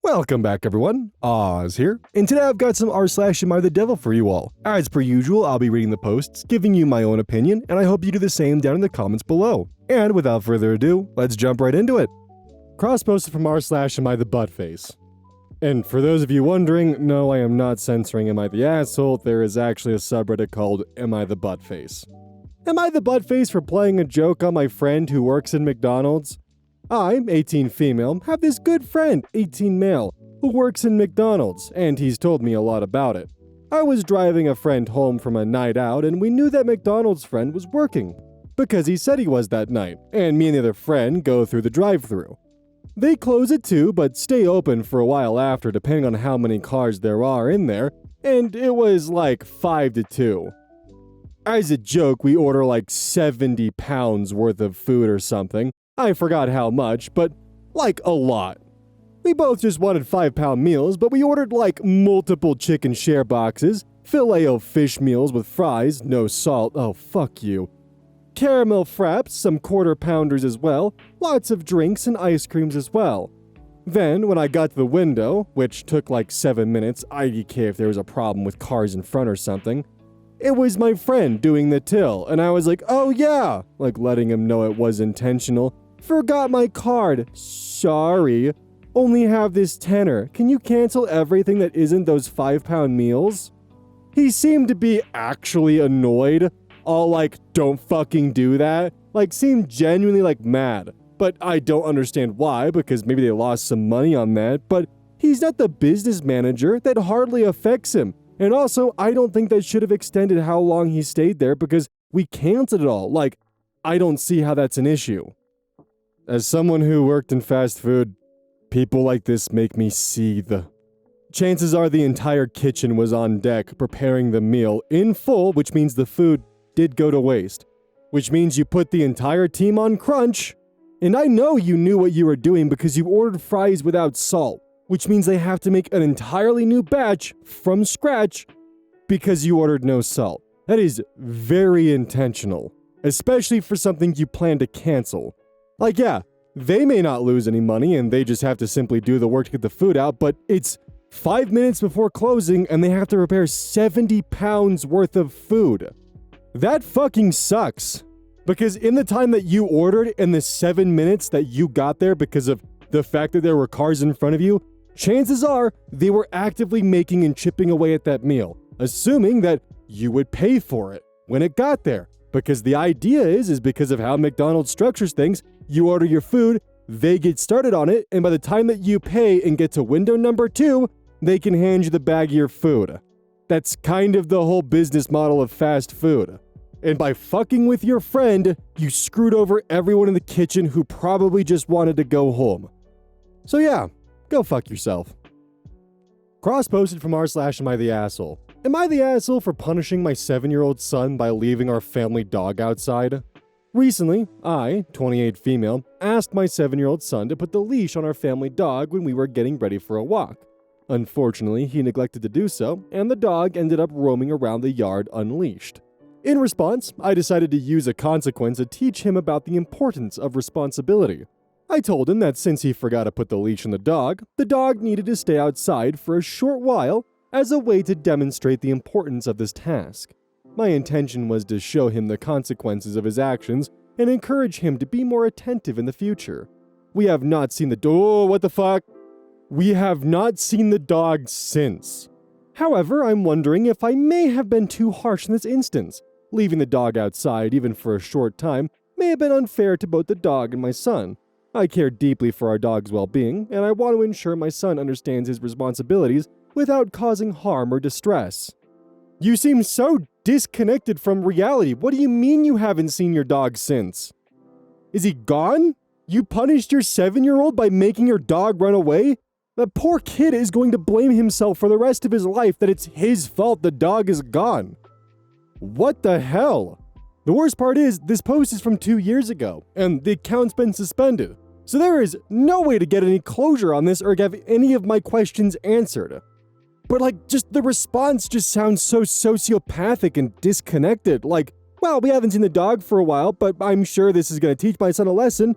Welcome back everyone, Oz here, and today I've got some r/AmITheDevil for you all. As per usual, I'll be reading the posts, giving you my own opinion, and I hope you do the same down in the comments below. And without further ado, let's jump right into it. Cross-posted from r/AmITheButtface. And for those of you wondering, no, I am not censoring Am I the Asshole, there is actually a subreddit called Am I the Buttface. Am I the Buttface for playing a joke on my friend who works in McDonald's? I, 18 female, have this good friend, 18 male, who works in McDonald's, and he's told me a lot about it. I was driving a friend home from a night out, and we knew that McDonald's friend was working, because he said he was that night, and me and the other friend go through the drive-thru. They close at 2, but stay open for a while after depending on how many cars there are in there, and it was like 5 to 2. As a joke, we order like 70 pounds worth of food or something. I forgot how much, but like a lot. We both just wanted 5-pound meals, but we ordered like multiple chicken share boxes, filet-o-fish meals with fries, no salt, oh fuck you, caramel fraps, some quarter-pounders as well, lots of drinks and ice creams as well. Then, when I got to the window, which took like 7 minutes, IDK if there was a problem with cars in front or something, it was my friend doing the till, and I was like, oh yeah, like letting him know it was intentional. Forgot my card. Sorry. Only have this tenner. Can you cancel everything that isn't those 5-pound meals? He seemed to be actually annoyed. All like, don't fucking do that. Like, seemed genuinely like mad. But I don't understand why, because maybe they lost some money on that. But he's not the business manager. That hardly affects him. And also, I don't think that should have extended how long he stayed there because we canceled it all. Like, I don't see how that's an issue. As someone who worked in fast food, people like this make me seethe. Chances are the entire kitchen was on deck preparing the meal in full, which means the food did go to waste. Which means you put the entire team on crunch. And I know you knew what you were doing because you ordered fries without salt, which means they have to make an entirely new batch from scratch because you ordered no salt. That is very intentional, especially for something you plan to cancel. Like, yeah, they may not lose any money and they just have to simply do the work to get the food out, but it's 5 minutes before closing and they have to prepare 70 pounds worth of food. That fucking sucks. Because in the time that you ordered and the 7 minutes that you got there because of the fact that there were cars in front of you, chances are they were actively making and chipping away at that meal, assuming that you would pay for it when it got there. Because the idea is because of how McDonald's structures things, you order your food, they get started on it, and by the time that you pay and get to window number 2, they can hand you the bag of your food. That's kind of the whole business model of fast food. And by fucking with your friend, you screwed over everyone in the kitchen who probably just wanted to go home. So yeah, go fuck yourself. Cross-posted from r/AmITheAsshole. Am I the asshole for punishing my 7-year-old son by leaving our family dog outside? Recently, I, 28 female, asked my 7-year-old son to put the leash on our family dog when we were getting ready for a walk. Unfortunately, he neglected to do so, and the dog ended up roaming around the yard unleashed. In response, I decided to use a consequence to teach him about the importance of responsibility. I told him that since he forgot to put the leash on the dog needed to stay outside for a short while as a way to demonstrate the importance of this task. My intention was to show him the consequences of his actions and encourage him to be more attentive in the future. We have not seen the We have not seen the dog since. However, I'm wondering if I may have been too harsh in this instance. Leaving the dog outside, even for a short time, may have been unfair to both the dog and my son. I care deeply for our dog's well-being, and I want to ensure my son understands his responsibilities without causing harm or distress. You seem so disconnected from reality. What do you mean you haven't seen your dog since? Is he gone? You punished your 7-year-old by making your dog run away? That poor kid is going to blame himself for the rest of his life that it's his fault the dog is gone. What the hell? The worst part is, this post is from 2 years ago, and the account's been suspended. So there is no way to get any closure on this or have any of my questions answered. But like, just the response just sounds so sociopathic and disconnected. Like, well, we haven't seen the dog for a while, but I'm sure this is going to teach my son a lesson.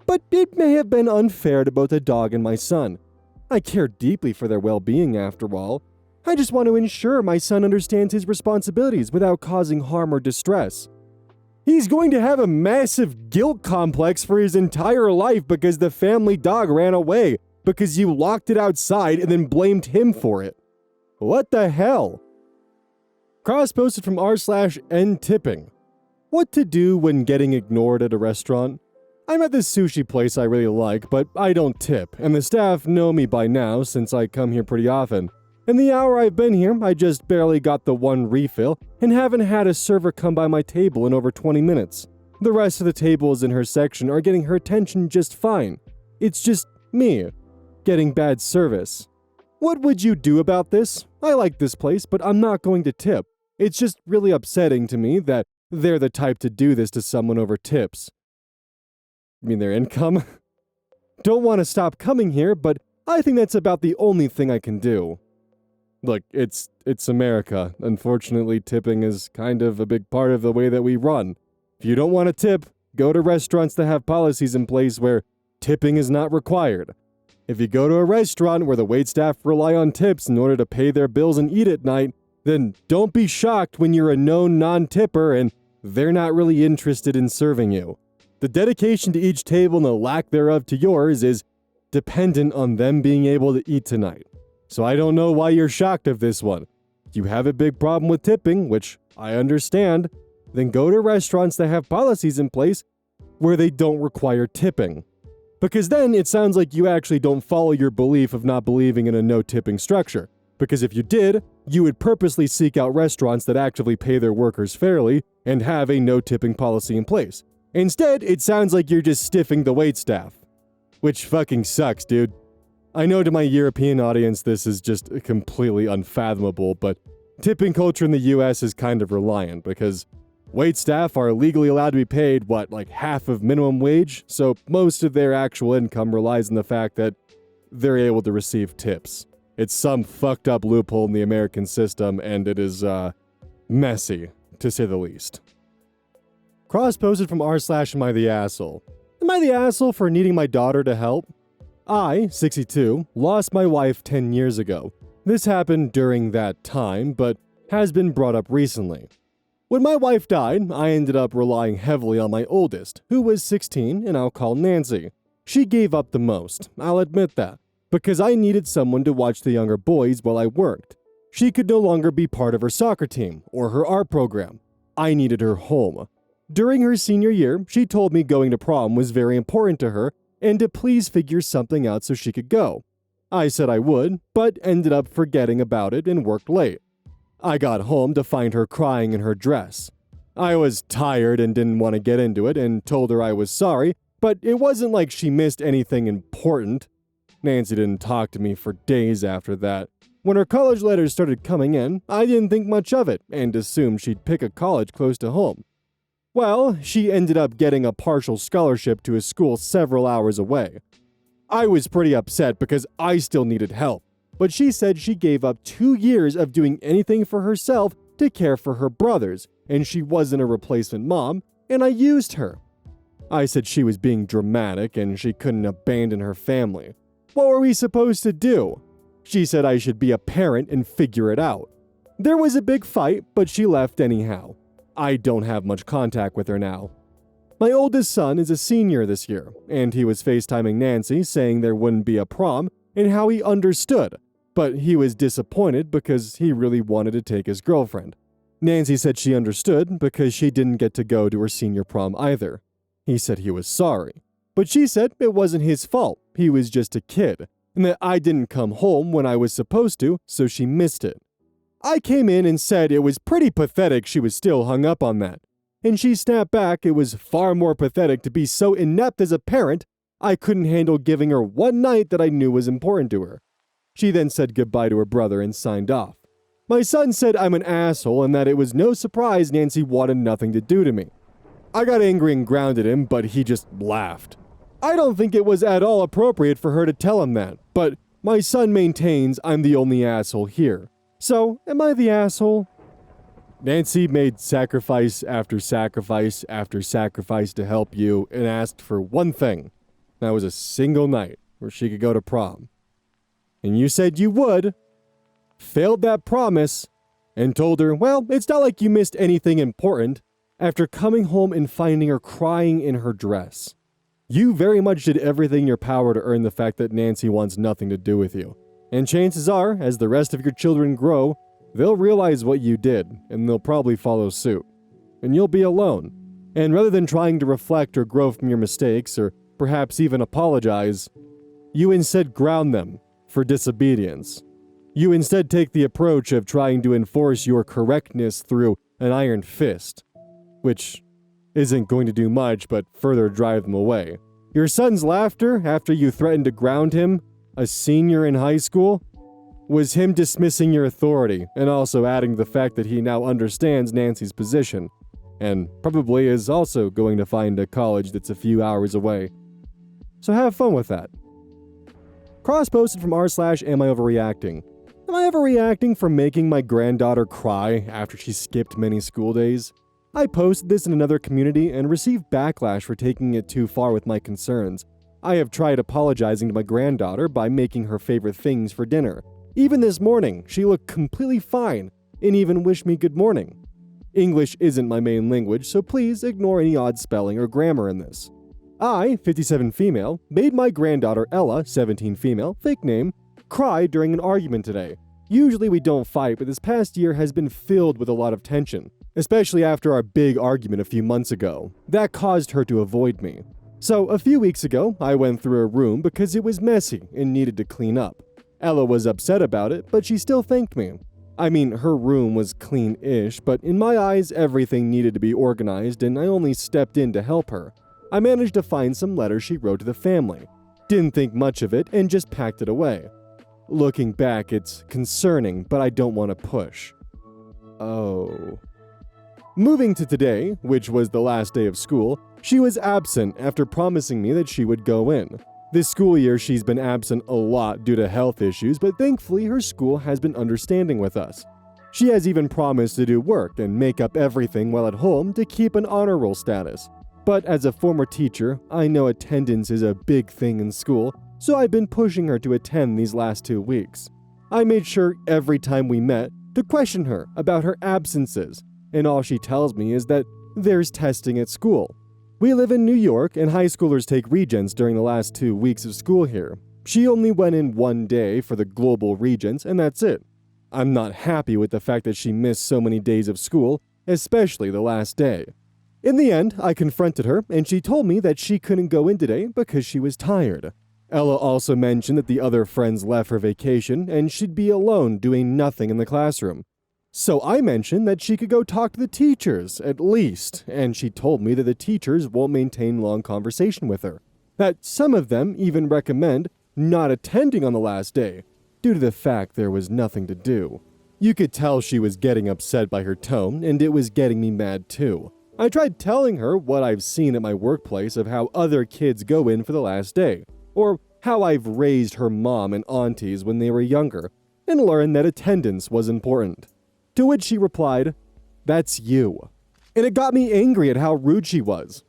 But it may have been unfair to both the dog and my son. I care deeply for their well-being after all. I just want to ensure my son understands his responsibilities without causing harm or distress. He's going to have a massive guilt complex for his entire life because the family dog ran away because you locked it outside and then blamed him for it. What the hell? Cross posted from r/n tipping. What to do when getting ignored at a restaurant? I'm at this sushi place I really like, but I don't tip, and the staff know me by now since I come here pretty often. In the hour I've been here, I just barely got the one refill and haven't had a server come by my table in over 20 minutes. The rest of the tables in her section are getting her attention just fine. It's just me, getting bad service. What would you do about this? I like this place, but I'm not going to tip. It's just really upsetting to me that they're the type to do this to someone over tips. You mean their income? Don't want to stop coming here, but I think that's about the only thing I can do. Look, it's America. Unfortunately, tipping is kind of a big part of the way that we run. If you don't want to tip, go to restaurants that have policies in place where tipping is not required. If you go to a restaurant where the waitstaff rely on tips in order to pay their bills and eat at night, then don't be shocked when you're a known non-tipper and they're not really interested in serving you. The dedication to each table and the lack thereof to yours is dependent on them being able to eat tonight. So I don't know why you're shocked of this one. If you have a big problem with tipping, which I understand, then go to restaurants that have policies in place where they don't require tipping. Because then it sounds like you actually don't follow your belief of not believing in a no-tipping structure. Because if you did, you would purposely seek out restaurants that actively pay their workers fairly and have a no-tipping policy in place. Instead, it sounds like you're just stiffing the waitstaff. Which fucking sucks, dude. I know to my European audience this is just completely unfathomable, but tipping culture in the US is kind of reliant because waitstaff are legally allowed to be paid, like half of minimum wage, so most of their actual income relies on the fact that they're able to receive tips. It's some fucked up loophole in the American system, and it is, messy, to say the least. Cross posted from r/AmITheAsshole. Am I the asshole for needing my daughter to help? I, 62, lost my wife 10 years ago. This happened during that time, but has been brought up recently. When my wife died, I ended up relying heavily on my oldest, who was 16, and I'll call Nancy. She gave up the most, I'll admit that, because I needed someone to watch the younger boys while I worked. She could no longer be part of her soccer team or her art program. I needed her home. During her senior year, she told me going to prom was very important to her and to please figure something out so she could go. I said I would, but ended up forgetting about it and worked late. I got home to find her crying in her dress. I was tired and didn't want to get into it and told her I was sorry, but it wasn't like she missed anything important. Nancy didn't talk to me for days after that. When her college letters started coming in, I didn't think much of it and assumed she'd pick a college close to home. Well, she ended up getting a partial scholarship to a school several hours away. I was pretty upset because I still needed help, but she said she gave up 2 years of doing anything for herself to care for her brothers, and she wasn't a replacement mom, and I used her. I said she was being dramatic and she couldn't abandon her family. What were we supposed to do? She said I should be a parent and figure it out. There was a big fight, but she left anyhow. I don't have much contact with her now. My oldest son is a senior this year, and he was FaceTiming Nancy saying there wouldn't be a prom and how he understood, but he was disappointed because he really wanted to take his girlfriend. Nancy said she understood because she didn't get to go to her senior prom either. He said he was sorry, but she said it wasn't his fault, he was just a kid, and that I didn't come home when I was supposed to, so she missed it. I came in and said it was pretty pathetic she was still hung up on that. And she snapped back it was far more pathetic to be so inept as a parent, I couldn't handle giving her one night that I knew was important to her. She then said goodbye to her brother and signed off. My son said I'm an asshole and that it was no surprise Nancy wanted nothing to do to me. I got angry and grounded him, but he just laughed. I don't think it was at all appropriate for her to tell him that, but my son maintains I'm the only asshole here. So, am I the asshole? Nancy made sacrifice after sacrifice after sacrifice to help you and asked for one thing. That was a single night where she could go to prom. and you said you would, failed that promise, and told her, well, it's not like you missed anything important, after coming home and finding her crying in her dress. You very much did everything in your power to earn the fact that Nancy wants nothing to do with you. And chances are, as the rest of your children grow, they'll realize what you did, and they'll probably follow suit. And you'll be alone. And rather than trying to reflect or grow from your mistakes, or perhaps even apologize, you instead ground them for disobedience. You instead take the approach of trying to enforce your correctness through an iron fist, which isn't going to do much but further drive them away. Your son's laughter after you threatened to ground him, a senior in high school, was him dismissing your authority and also adding the fact that he now understands Nancy's position, and probably is also going to find a college that's a few hours away. So have fun with that. Cross-posted from r/AmIOverreacting. Am I overreacting for making my granddaughter cry after she skipped many school days? I posted this in another community and received backlash for taking it too far with my concerns. I have tried apologizing to my granddaughter by making her favorite things for dinner. Even this morning, she looked completely fine and even wished me good morning. English isn't my main language, so please ignore any odd spelling or grammar in this. I, 57 female, made my granddaughter Ella, 17 female, fake name, cry during an argument today. Usually we don't fight, but this past year has been filled with a lot of tension, especially after our big argument a few months ago. That caused her to avoid me. So a few weeks ago, I went through her room because it was messy and needed to clean up. Ella was upset about it, but she still thanked me. I mean, her room was clean-ish, but in my eyes, everything needed to be organized, and I only stepped in to help her. I managed to find some letters she wrote to the family. Didn't think much of it and just packed it away. Looking back, it's concerning, but I don't want to push. Oh. Moving to today, which was the last day of school, she was absent after promising me that she would go in. This school year, she's been absent a lot due to health issues, but thankfully her school has been understanding with us. She has even promised to do work and make up everything while at home to keep an honor roll status. But as a former teacher, I know attendance is a big thing in school, so I've been pushing her to attend these last 2 weeks. I made sure every time we met to question her about her absences, and all she tells me is that there's testing at school. We live in New York, and high schoolers take regents during the last 2 weeks of school here. She only went in one day for the global regents, and that's it. I'm not happy with the fact that she missed so many days of school, especially the last day. In the end, I confronted her, and she told me that she couldn't go in today because she was tired. Ella also mentioned that the other friends left for vacation, and she'd be alone doing nothing in the classroom. So I mentioned that she could go talk to the teachers, at least, and she told me that the teachers won't maintain long conversation with her. That some of them even recommend not attending on the last day, due to the fact there was nothing to do. You could tell she was getting upset by her tone, and it was getting me mad too. I tried telling her what I've seen at my workplace of how other kids go in for the last day, or how I've raised her mom and aunties when they were younger, and learned that attendance was important. To which she replied, "That's you." And it got me angry at how rude she was.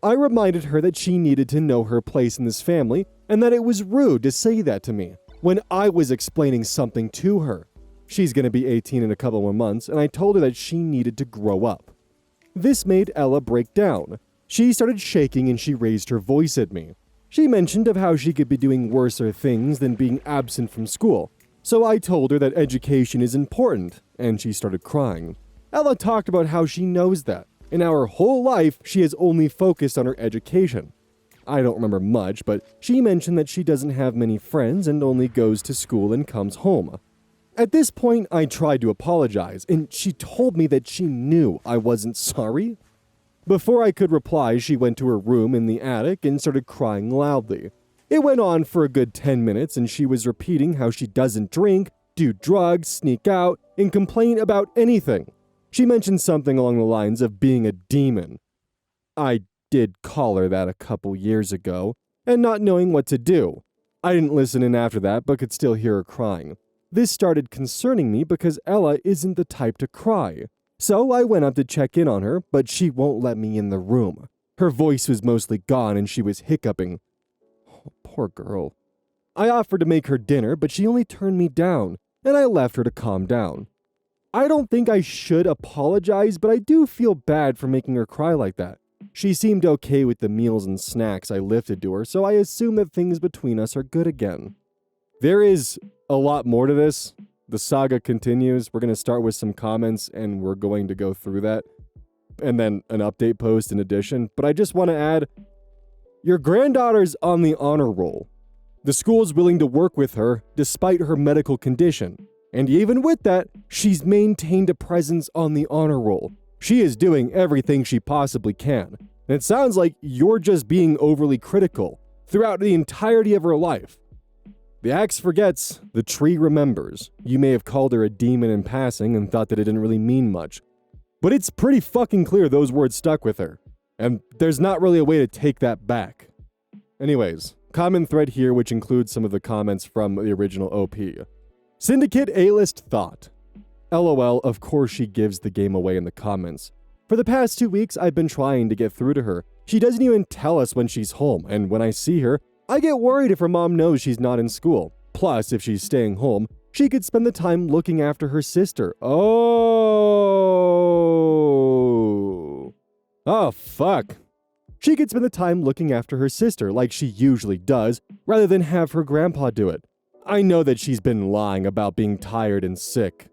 I reminded her that she needed to know her place in this family, and that it was rude to say that to me, when I was explaining something to her. She's gonna be 18 in a couple more months, and I told her that she needed to grow up. This made Ella break down. She started shaking and she raised her voice at me. She mentioned of how she could be doing worser things than being absent from school. So I told her that education is important, and she started crying. Ella talked about how she knows that. In our whole life, she has only focused on her education. I don't remember much, but she mentioned that she doesn't have many friends and only goes to school and comes home. At this point, I tried to apologize, and she told me that she knew I wasn't sorry. Before I could reply, she went to her room in the attic and started crying loudly. It went on for a good 10 minutes, and she was repeating how she doesn't drink, do drugs, sneak out, and complain about anything. She mentioned something along the lines of being a demon. I did call her that a couple years ago, and not knowing what to do. I didn't listen in after that, but could still hear her crying. This started concerning me because Ella isn't the type to cry. So I went up to check in on her, but she won't let me in the room. Her voice was mostly gone and she was hiccuping. Oh, poor girl. I offered to make her dinner, but she only turned me down, and I left her to calm down. I don't think I should apologize, but I do feel bad for making her cry like that. She seemed okay with the meals and snacks I lifted to her, so I assume that things between us are good again. There is a lot more to this. The saga continues. We're going to start with some comments, and we're going to go through that. And then an update post in addition. But I just want to add, your granddaughter's on the honor roll. The school's willing to work with her despite her medical condition. And even with that, she's maintained a presence on the honor roll. She is doing everything she possibly can. And it sounds like you're just being overly critical throughout the entirety of her life. The axe forgets, the tree remembers. You may have called her a demon in passing and thought that it didn't really mean much. But it's pretty fucking clear those words stuck with her. And there's not really a way to take that back. Anyways, common thread here, which includes some of the comments from the original OP. Syndicate A-list thought. LOL, of course she gives the game away in the comments. For the past 2 weeks, I've been trying to get through to her. She doesn't even tell us when she's home, and when I see her, I get worried if her mom knows she's not in school. Plus, if she's staying home, she could spend the time looking after her sister. Oh, fuck. She could spend the time looking after her sister like she usually does, rather than have her grandpa do it. I know that she's been lying about being tired and sick.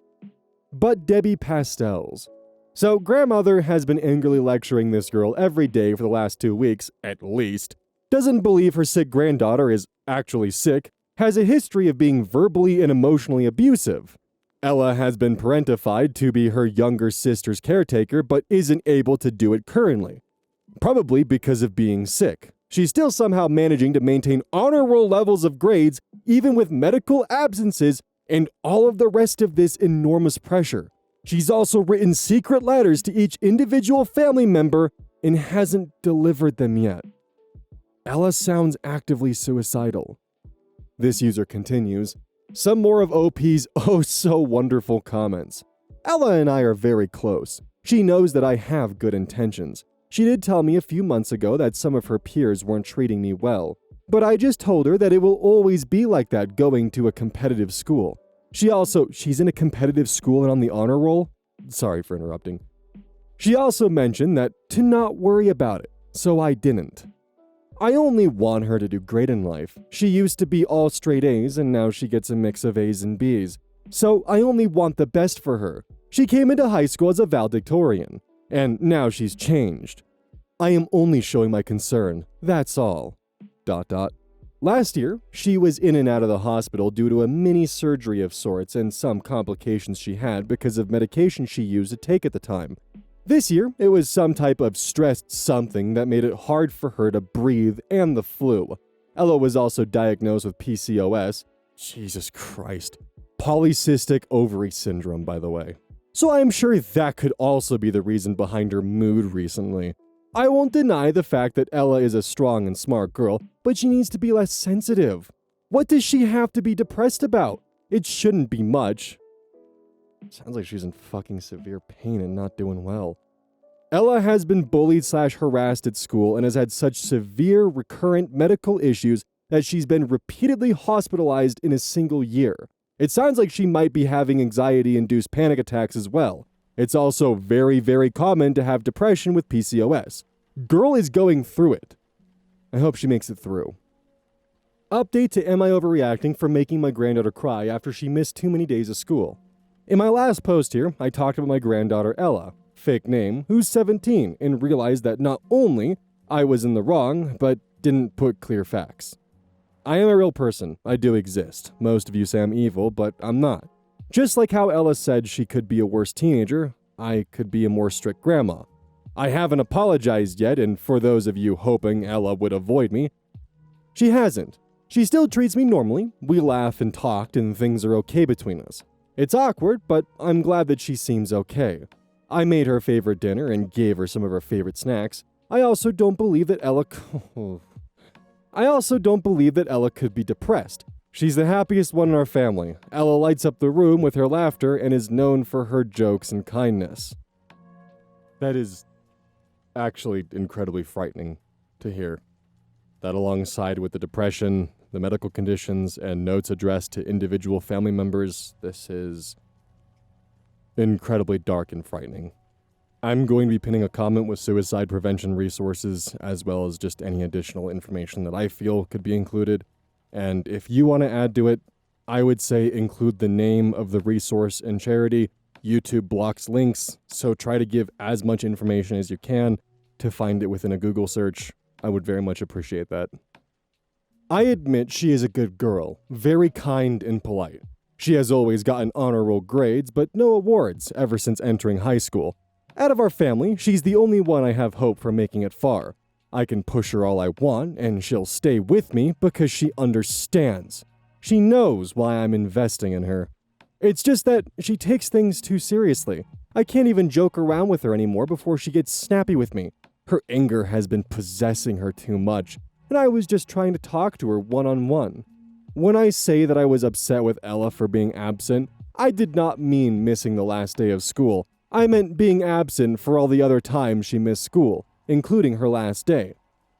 But Debbie Pastels. So grandmother has been angrily lecturing this girl every day for the last 2 weeks, at least. Doesn't believe her sick granddaughter is actually sick, has a history of being verbally and emotionally abusive. Ella has been parentified to be her younger sister's caretaker, but isn't able to do it currently. Probably because of being sick. She's still somehow managing to maintain honor roll levels of grades, even with medical absences and all of the rest of this enormous pressure. She's also written secret letters to each individual family member and hasn't delivered them yet. Ella sounds actively suicidal. This user continues. Some more of OP's oh so wonderful comments. Ella and I are very close. She knows that I have good intentions. She did tell me a few months ago that some of her peers weren't treating me well, but I just told her that it will always be like that going to a competitive school. She's in a competitive school and on the honor roll? Sorry for interrupting. She also mentioned that to not worry about it, so I didn't. I only want her to do great in life. She used to be all straight A's and now she gets a mix of A's and B's. So I only want the best for her. She came into high school as a valedictorian, and now she's changed. I am only showing my concern, that's all. ... Last year, she was in and out of the hospital due to a mini surgery of sorts and some complications she had because of medication she used to take at the time. This year, it was some type of stressed something that made it hard for her to breathe and the flu. Ella was also diagnosed with PCOS. Jesus Christ. Polycystic ovary syndrome, by the way. So I'm sure that could also be the reason behind her mood recently. I won't deny the fact that Ella is a strong and smart girl, but she needs to be less sensitive. What does she have to be depressed about? It shouldn't be much. Sounds like she's in fucking severe pain and not doing well. Ella has been bullied/harassed at school and has had such severe recurrent medical issues that she's been repeatedly hospitalized in a single year. It sounds like she might be having anxiety-induced panic attacks as well. It's also very, very common to have depression with PCOS. Girl is going through it. I hope she makes it through. Update to Am I Overreacting for making my granddaughter cry after she missed too many days of school. In my last post here, I talked about my granddaughter Ella, fake name, who's 17, and realized that not only I was in the wrong, but didn't put clear facts. I am a real person. I do exist. Most of you say I'm evil, but I'm not. Just like how Ella said she could be a worse teenager, I could be a more strict grandma. I haven't apologized yet, and for those of you hoping Ella would avoid me, she hasn't. She still treats me normally. We laugh and talked, and things are okay between us. It's awkward, but I'm glad that she seems okay. I made her favorite dinner and gave her some of her favorite snacks. I also don't believe that Ella could be depressed. She's the happiest one in our family. Ella lights up the room with her laughter and is known for her jokes and kindness. That is actually incredibly frightening to hear. That alongside with the depression, the medical conditions, and notes addressed to individual family members, this is incredibly dark and frightening. I'm going to be pinning a comment with suicide prevention resources, as well as just any additional information that I feel could be included. And if you want to add to it, I would say include the name of the resource and charity. YouTube blocks links, so try to give as much information as you can to find it within a Google search. I would very much appreciate that. I admit she is a good girl, very kind and polite. She has always gotten honor roll grades, but no awards ever since entering high school. Out of our family, she's the only one I have hope for making it far. I can push her all I want, and she'll stay with me because she understands. She knows why I'm investing in her. It's just that she takes things too seriously. I can't even joke around with her anymore before she gets snappy with me. Her anger has been possessing her too much, and I was just trying to talk to her one-on-one. When I say that I was upset with Ella for being absent, I did not mean missing the last day of school. I meant being absent for all the other times she missed school, including her last day,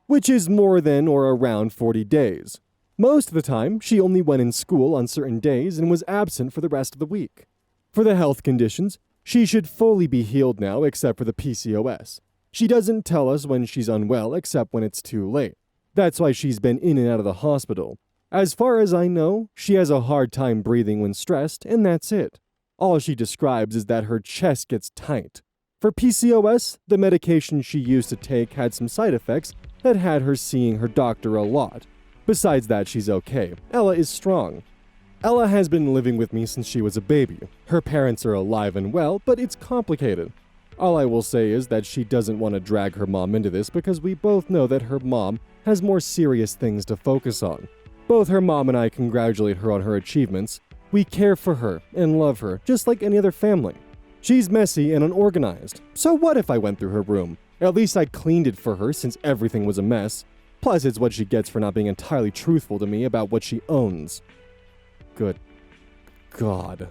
which is more than or around 40 days. Most of the time, she only went in school on certain days and was absent for the rest of the week. For the health conditions, she should fully be healed now except for the PCOS. She doesn't tell us when she's unwell except when it's too late. That's why she's been in and out of the hospital. As far as I know, she has a hard time breathing when stressed, and that's it. All she describes is that her chest gets tight. For PCOS, the medication she used to take had some side effects that had her seeing her doctor a lot. Besides that, she's okay. Ella is strong. Ella has been living with me since she was a baby. Her parents are alive and well, but it's complicated. All I will say is that she doesn't want to drag her mom into this because we both know that her mom has more serious things to focus on. Both her mom and I congratulate her on her achievements. We care for her and love her just like any other family. She's messy and unorganized. So what if I went through her room? At least I cleaned it for her since everything was a mess. Plus, it's what she gets for not being entirely truthful to me about what she owns. Good God.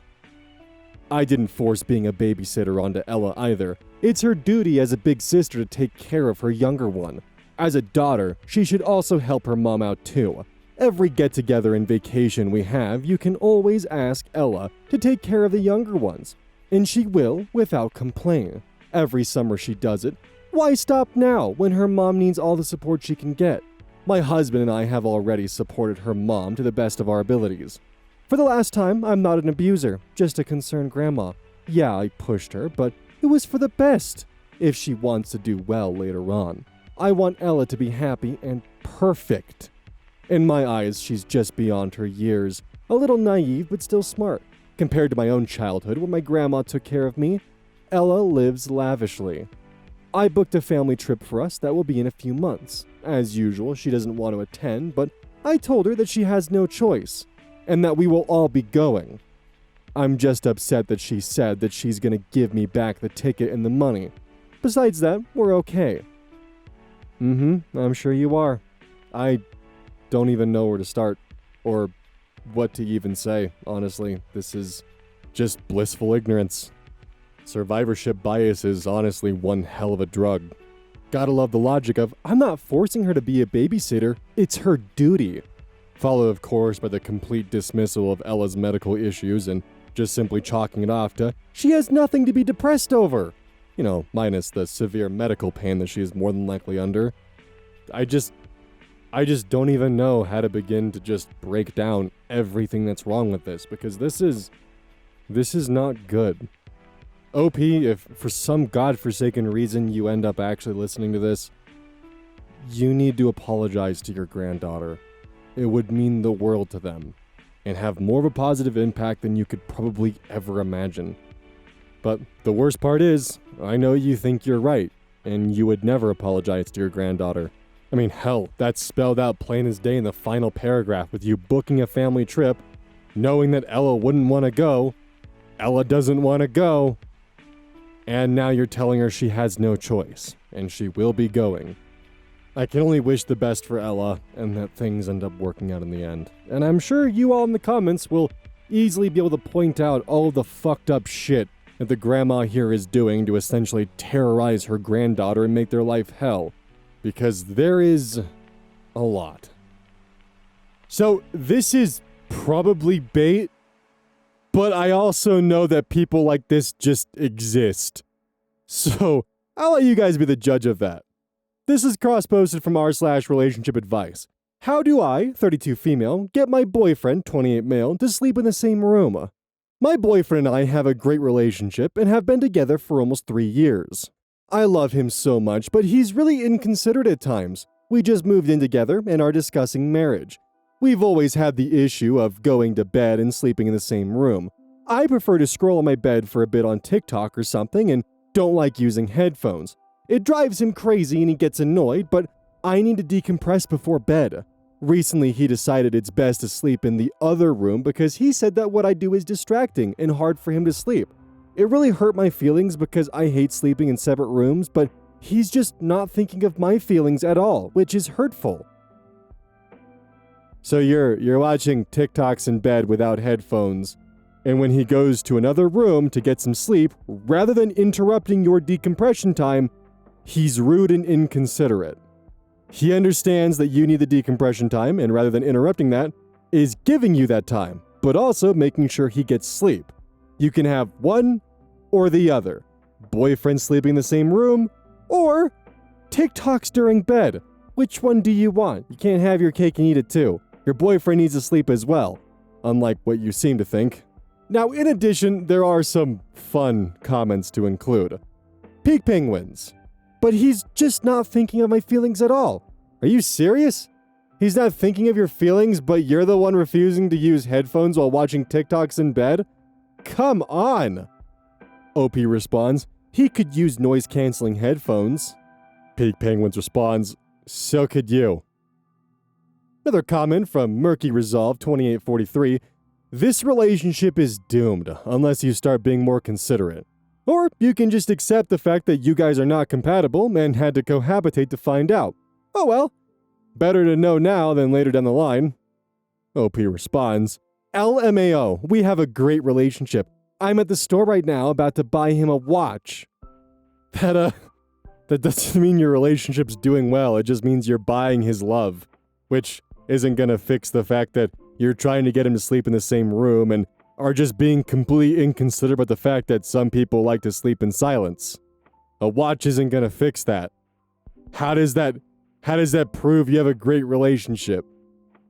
I didn't force being a babysitter onto Ella either. It's her duty as a big sister to take care of her younger one. As a daughter, she should also help her mom out too. Every get-together and vacation we have, you can always ask Ella to take care of the younger ones. And she will, without complaint. Every summer she does it. Why stop now, when her mom needs all the support she can get? My husband and I have already supported her mom to the best of our abilities. For the last time, I'm not an abuser, just a concerned grandma. Yeah, I pushed her, but it was for the best, if she wants to do well later on. I want Ella to be happy and perfect. In my eyes, she's just beyond her years, a little naive but still smart. Compared to my own childhood where my grandma took care of me, Ella lives lavishly. I booked a family trip for us that will be in a few months. As usual, she doesn't want to attend, but I told her that she has no choice, and that we will all be going. I'm just upset that she said that she's gonna give me back the ticket and the money. Besides that, we're okay. I'm sure you are. I don't even know where to start, or what to even say, honestly. This is just blissful ignorance. Survivorship bias is honestly one hell of a drug. Gotta love the logic of, I'm not forcing her to be a babysitter, it's her duty. Followed of course by the complete dismissal of Ella's medical issues and just simply chalking it off to, she has nothing to be depressed over. You know, minus the severe medical pain that she is more than likely under. I just don't even know how to begin to just break down everything that's wrong with this, because this is not good. OP, if for some godforsaken reason you end up actually listening to this, you need to apologize to your granddaughter. It would mean the world to them, and have more of a positive impact than you could probably ever imagine. But the worst part is, I know you think you're right, and you would never apologize to your granddaughter. I mean, hell, that's spelled out plain as day in the final paragraph with you booking a family trip, knowing that Ella wouldn't want to go. Ella doesn't want to go. And now you're telling her she has no choice, and she will be going. I can only wish the best for Ella, and that things end up working out in the end. And I'm sure you all in the comments will easily be able to point out all the fucked up shit that the grandma here is doing to essentially terrorize her granddaughter and make their life hell. Because there is a lot. So this is probably bait, but I also know that people like this just exist. So I'll let you guys be the judge of that. This is cross-posted from r/relationship advice. How do I, 32 female, get my boyfriend, 28 male, to sleep in the same room? My boyfriend and I have a great relationship and have been together for almost 3 years. I love him so much, but he's really inconsiderate at times. We just moved in together and are discussing marriage. We've always had the issue of going to bed and sleeping in the same room. I prefer to scroll on my bed for a bit on TikTok or something and don't like using headphones. It drives him crazy and he gets annoyed, but I need to decompress before bed. Recently, he decided it's best to sleep in the other room because he said that what I do is distracting and hard for him to sleep. It really hurt my feelings because I hate sleeping in separate rooms, but he's just not thinking of my feelings at all, which is hurtful. So you're watching TikToks in bed without headphones, and when he goes to another room to get some sleep, rather than interrupting your decompression time, he's rude and inconsiderate. He understands that you need the decompression time, and rather than interrupting that, is giving you that time, but also making sure he gets sleep. You can have one or the other. Boyfriend sleeping in the same room, or TikToks during bed. Which one do you want? You can't have your cake and eat it too. Your boyfriend needs to sleep as well, unlike what you seem to think. Now, in addition, there are some fun comments to include. Peak penguins. But he's just not thinking of my feelings at all. Are you serious? He's not thinking of your feelings, but you're the one refusing to use headphones while watching TikToks in bed? Come on! OP responds, he could use noise-canceling headphones. Peak Penguins responds, so could you. Another comment from Murky Resolve 2843, this relationship is doomed unless you start being more considerate. Or you can just accept the fact that you guys are not compatible and had to cohabitate to find out. Oh well, better to know now than later down the line. OP responds, LMAO, we have a great relationship. I'm at the store right now about to buy him a watch. That doesn't mean your relationship's doing well, it just means you're buying his love. Which isn't gonna fix the fact that you're trying to get him to sleep in the same room and are just being completely inconsiderate about the fact that some people like to sleep in silence. A watch isn't gonna fix that. How does that prove you have a great relationship?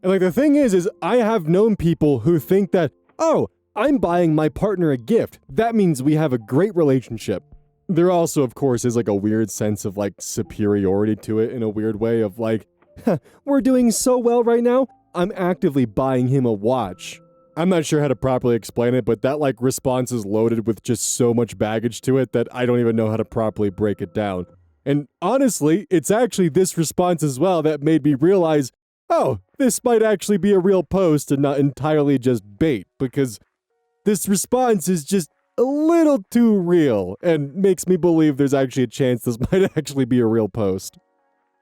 And like the thing is I have known people who think that, oh, I'm buying my partner a gift. That means we have a great relationship. There also, of course, is like a weird sense of like superiority to it in a weird way of like, we're doing so well right now, I'm actively buying him a watch. I'm not sure how to properly explain it, but that like response is loaded with just so much baggage to it that I don't even know how to properly break it down. And honestly, it's actually this response as well that made me realize, oh, this might actually be a real post and not entirely just bait, because this response is just a little too real and makes me believe there's actually a chance this might actually be a real post.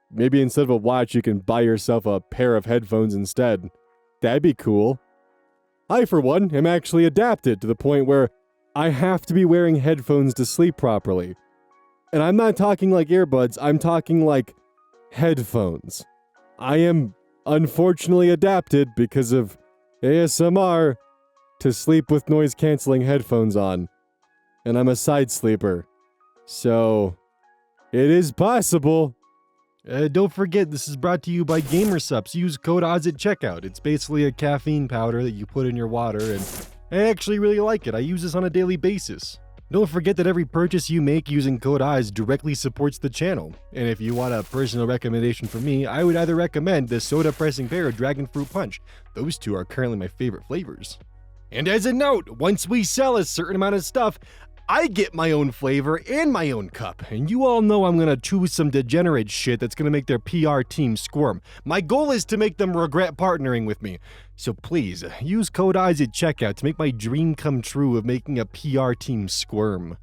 Maybe instead of a watch, you can buy yourself a pair of headphones instead. That'd be cool. I, for one, am actually adapted to the point where I have to be wearing headphones to sleep properly. And I'm not talking like earbuds, I'm talking like headphones. I am unfortunately adapted because of ASMR to sleep with noise-canceling headphones on. And I'm a side sleeper. So, it is possible. Don't forget, this is brought to you by GamerSupps. Use code ODDS at checkout. It's basically a caffeine powder that you put in your water, and I actually really like it. I use this on a daily basis. Don't forget that every purchase you make using code ODDS directly supports the channel. And if you want a personal recommendation from me, I would either recommend the Soda Pressing Pear or Dragon Fruit Punch. Those two are currently my favorite flavors. And as a note, once we sell a certain amount of stuff, I get my own flavor and my own cup, and you all know I'm gonna choose some degenerate shit that's gonna make their PR team squirm. My goal is to make them regret partnering with me. So please, use code ODDS at checkout to make my dream come true of making a PR team squirm.